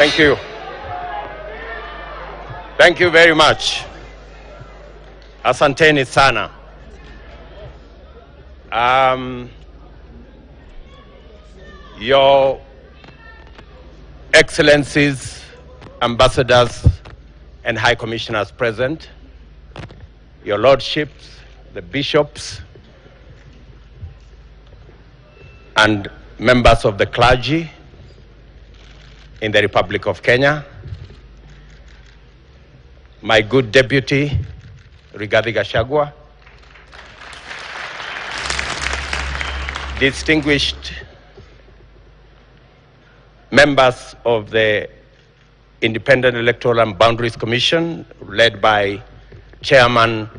Thank you. Thank you very much. Asanteni sana. Your Excellencies, Ambassadors, and High Commissioners present, Your Lordships, the Bishops, and members of the clergy in the Republic of Kenya, my good Deputy, Rigathi Gachagua, distinguished members of the Independent Electoral and Boundaries Commission, led by Chairman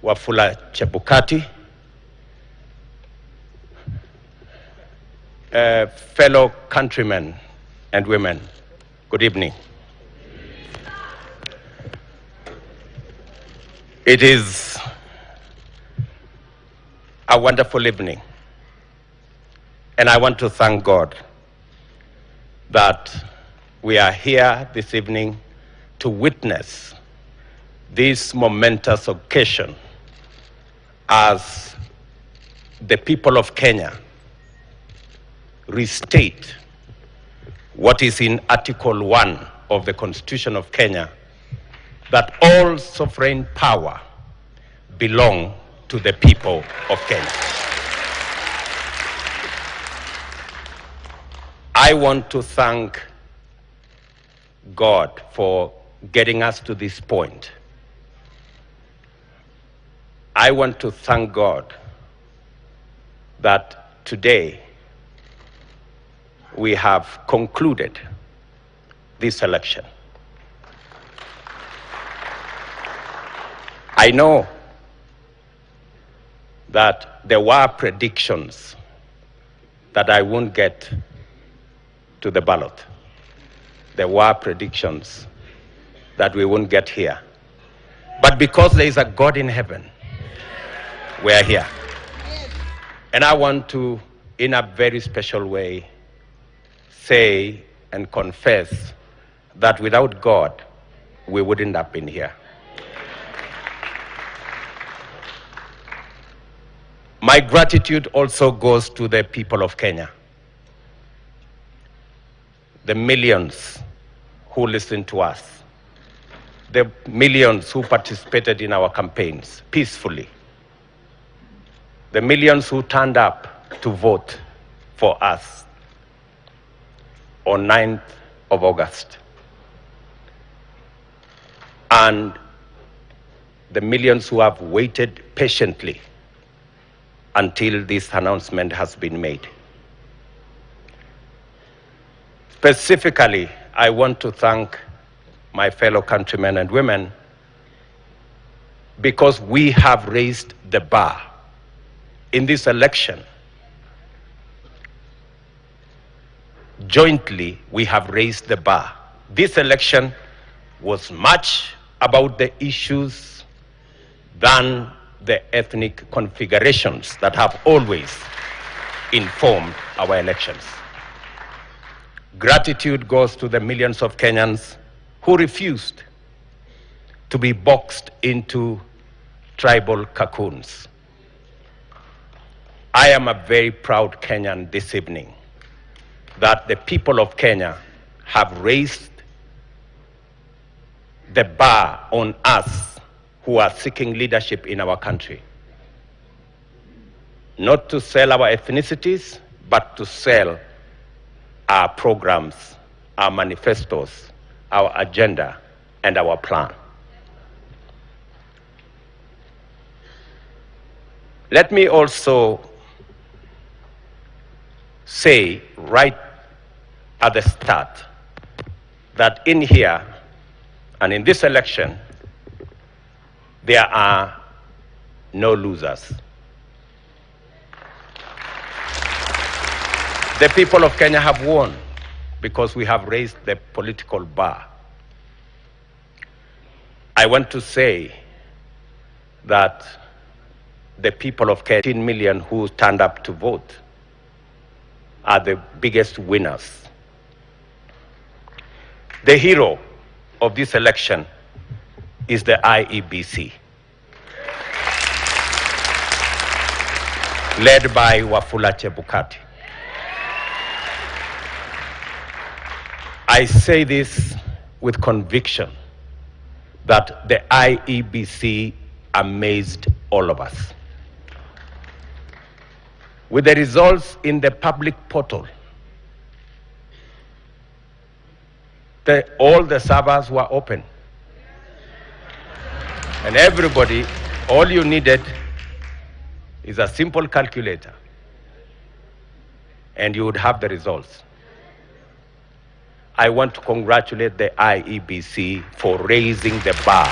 Wafula Chebukati, fellow countrymen and women, good evening. It is a wonderful evening, and I want to thank God that we are here this evening to witness this momentous occasion as the people of Kenya restate what is in Article 1 of the Constitution of Kenya, that all sovereign power belong to the people of Kenya. I want to thank God for getting us to this point. I want to thank God that today we have concluded this election. I know that there were predictions that I won't get to the ballot. There were predictions that we won't get here. But because there is a God in heaven, we are here. And I want to, in a very special way, say and confess that without God, we wouldn't have been here. My gratitude also goes to the people of Kenya, the millions who listened to us, the millions who participated in our campaigns peacefully, the millions who turned up to vote for us on 9th of August, and the millions who have waited patiently until this announcement has been made. Specifically, I want to thank my fellow countrymen and women because we have raised the bar in this election. Jointly, we have raised the bar. This election was much about the issues than the ethnic configurations that have always informed our elections. Gratitude goes to the millions of Kenyans who refused to be boxed into tribal cocoons. I am a very proud Kenyan this evening that the people of Kenya have raised the bar on us who are seeking leadership in our country. Not to sell our ethnicities, but to sell our programs, our manifestos, our agenda, and our plan. Let me also say right at the start that in here and in this election, there are no losers. The people of Kenya have won because we have raised the political bar. I want to say that the people of Kenya, 10 million who turned up to vote, are the biggest winners. The hero of this election is the IEBC, led by Wafula Chebukati. I say this with conviction that the IEBC amazed all of us. With the results in the public portal, all the servers were open. And everybody, all you needed is a simple calculator, and you would have the results. I want to congratulate the IEBC for raising the bar.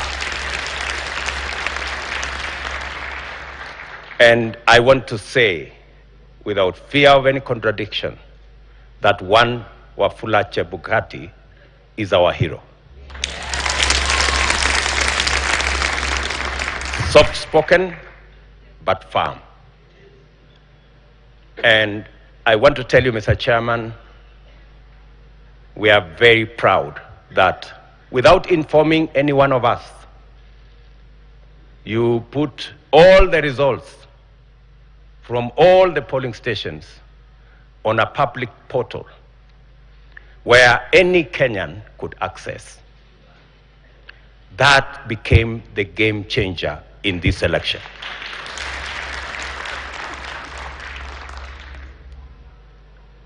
And I want to say, without fear of any contradiction, that one Wafula Chebukati is our hero. Soft-spoken, but firm. And I want to tell you, Mr. Chairman, we are very proud that without informing any one of us, you put all the results from all the polling stations on a public portal where any Kenyan could access. That became the game changer in this election.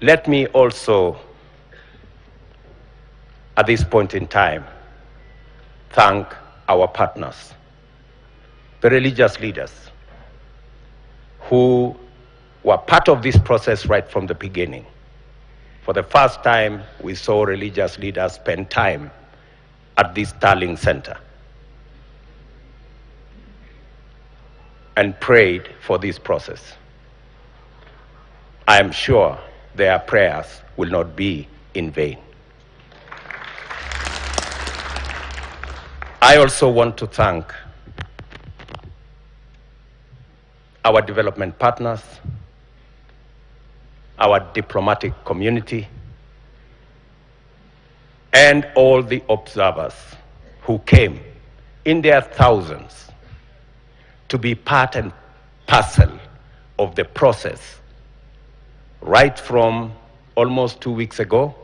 Let me also, at this point in time, thank our partners, the religious leaders, who were part of this process right from the beginning. For the first time, we saw religious leaders spend time at this Starling Center and prayed for this process. I am sure their prayers will not be in vain. I also want to thank our development partners, our diplomatic community, and all the observers who came in their thousands to be part and parcel of the process right from almost 2 weeks ago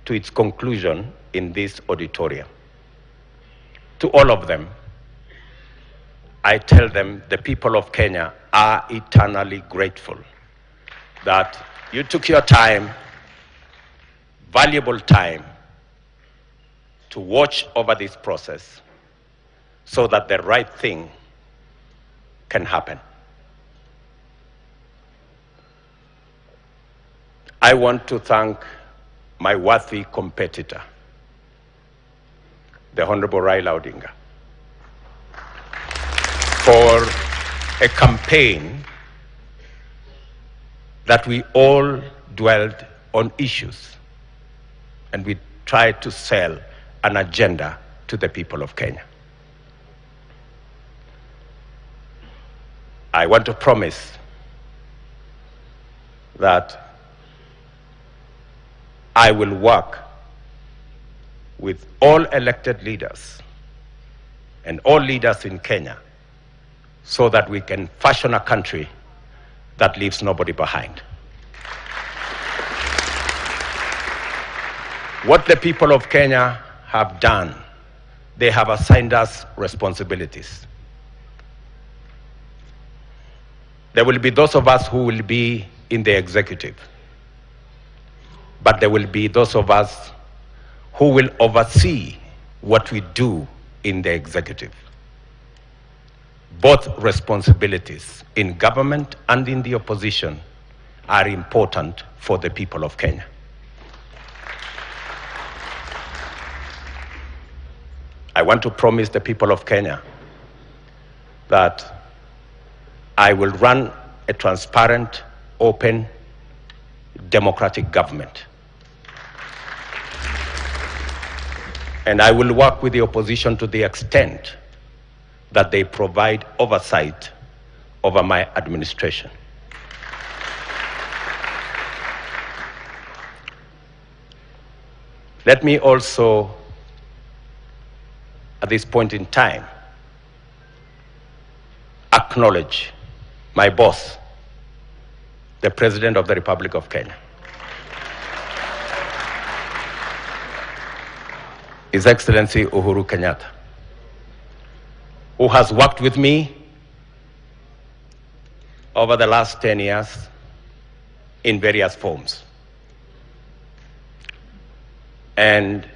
to its conclusion in this auditorium. To all of them, I tell them the people of Kenya are eternally grateful that you took your time, valuable time, to watch over this process so that the right thing can happen. I want to thank my worthy competitor, the Honorable Raila Odinga, for a campaign that we all dwelled on issues and we tried to sell an agenda to the people of Kenya. I want to promise that I will work with all elected leaders and all leaders in Kenya so that we can fashion a country that leaves nobody behind. What the people of Kenya have done, they have assigned us responsibilities. There will be those of us who will be in the executive, but there will be those of us who will oversee what we do in the executive. Both responsibilities in government and in the opposition are important for the people of Kenya. I want to promise the people of Kenya that I will run a transparent, open, democratic government. And I will work with the opposition to the extent that they provide oversight over my administration. Let me also, at this point in time, acknowledge my boss, the President of the Republic of Kenya. His Excellency Uhuru Kenyatta, who has worked with me over the last 10 years in various forms. And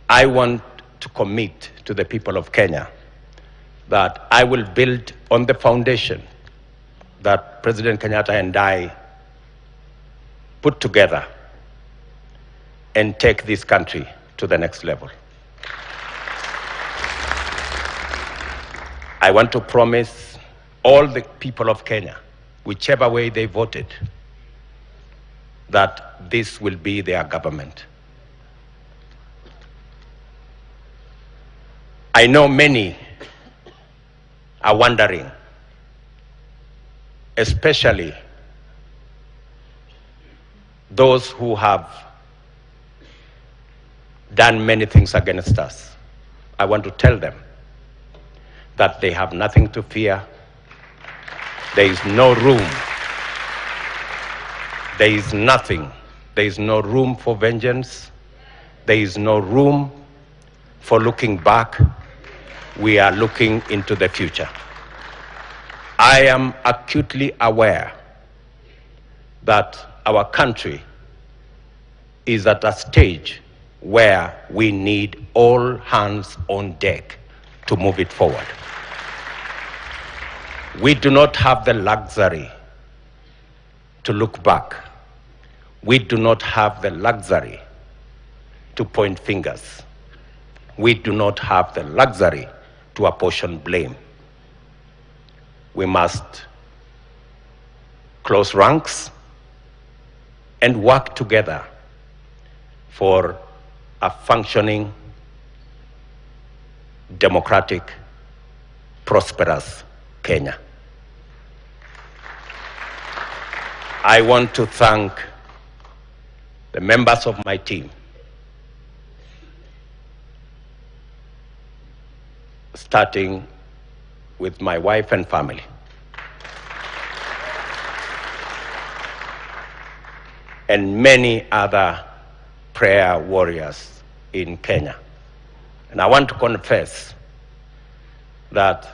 I want to commit to the people of Kenya that I will build on the foundation that President Kenyatta and I put together and take this country to the next level. I want to promise all the people of Kenya, whichever way they voted, that this will be their government. I know many are wondering, especially those who have done many things against us. I want to tell them that they have nothing to fear. There is no room. There is nothing. There is no room for vengeance. There is no room for looking back. We are looking into the future. I am acutely aware that our country is at a stage where we need all hands on deck to move it forward. We do not have the luxury to look back. We do not have the luxury to point fingers. We do not have the luxury to apportion blame. We must close ranks and work together for a functioning, democratic, prosperous Kenya. I want to thank the members of my team, starting with my wife and family. And many other prayer warriors in Kenya. And I want to confess that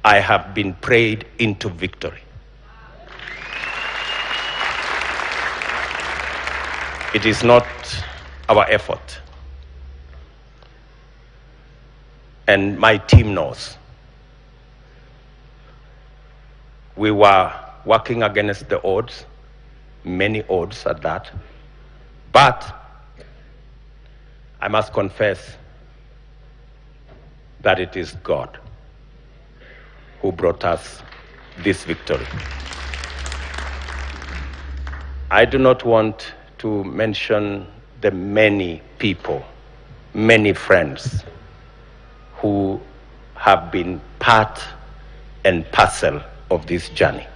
I have been prayed into victory. It is not our effort. And my team knows. We were working against the odds, many odds at that, but I must confess that it is God who brought us this victory. I do not want to mention the many people, many friends who have been part and parcel of this journey.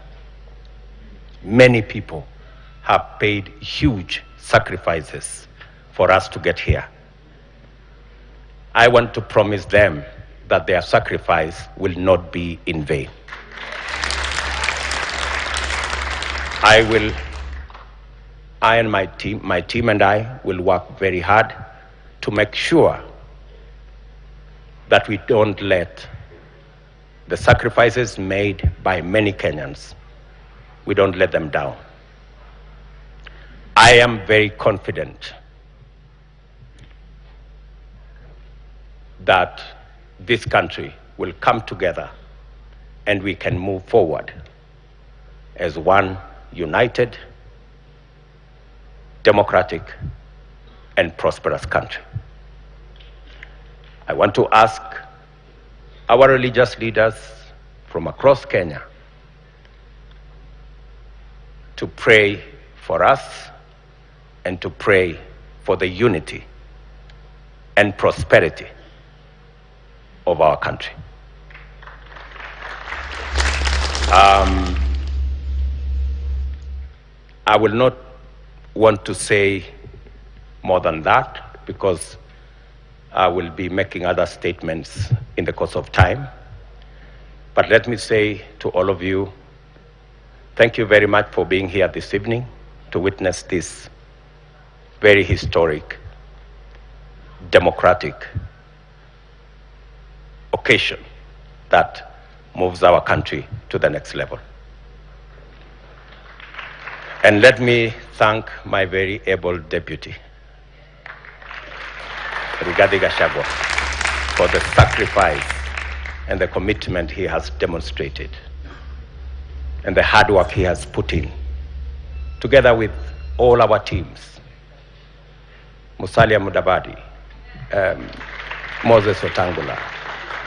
Many people have paid huge sacrifices for us to get here. I want to promise them that their sacrifice will not be in vain. I and my team and I will work very hard to make sure that we don't let the sacrifices made by many Kenyans, we don't let them down. I am very confident that this country will come together and we can move forward as one united, democratic, and prosperous country. I want to ask our religious leaders from across Kenya to pray for us and to pray for the unity and prosperity of our country. I will not want to say more than that because I will be making other statements in the course of time. But let me say to all of you, thank you very much for being here this evening to witness this very historic, democratic occasion that moves our country to the next level. And let me thank my very able deputy, Rigathi Gachagua, for the sacrifice and the commitment he has demonstrated and the hard work he has put in, together with all our teams, Musalia Mudavadi, Moses Otangula,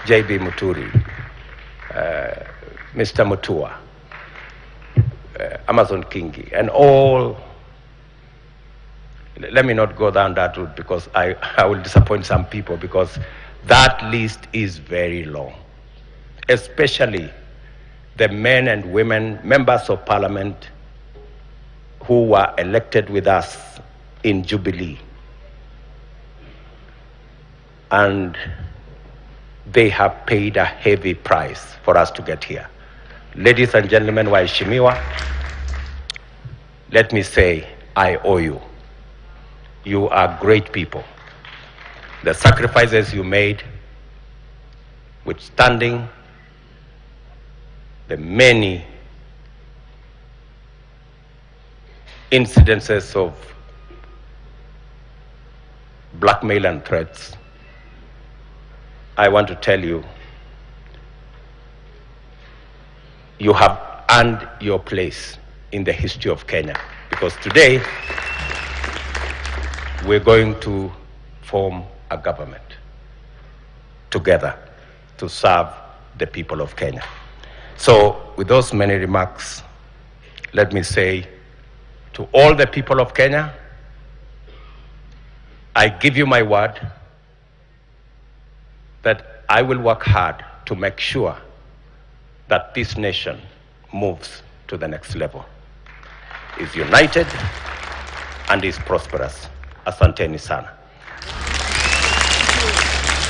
JB Muturi, Mr. Mutua, Amazon Kingi, and all. Let me not go down that route because I will disappoint some people, because that list is very long, especially the men and women, members of parliament who were elected with us in Jubilee. And they have paid a heavy price for us to get here. Ladies and gentlemen, waheshimiwa, let me say, I owe you. You are great people. The sacrifices you made, withstanding the many incidences of blackmail and threats, I want to tell you, you have earned your place in the history of Kenya, because today we're going to form a government together to serve the people of Kenya. So with those many remarks, let me say to all the people of Kenya, I give you my word that I will work hard to make sure that this nation moves to the next level, is united and is prosperous. Asanteni sana.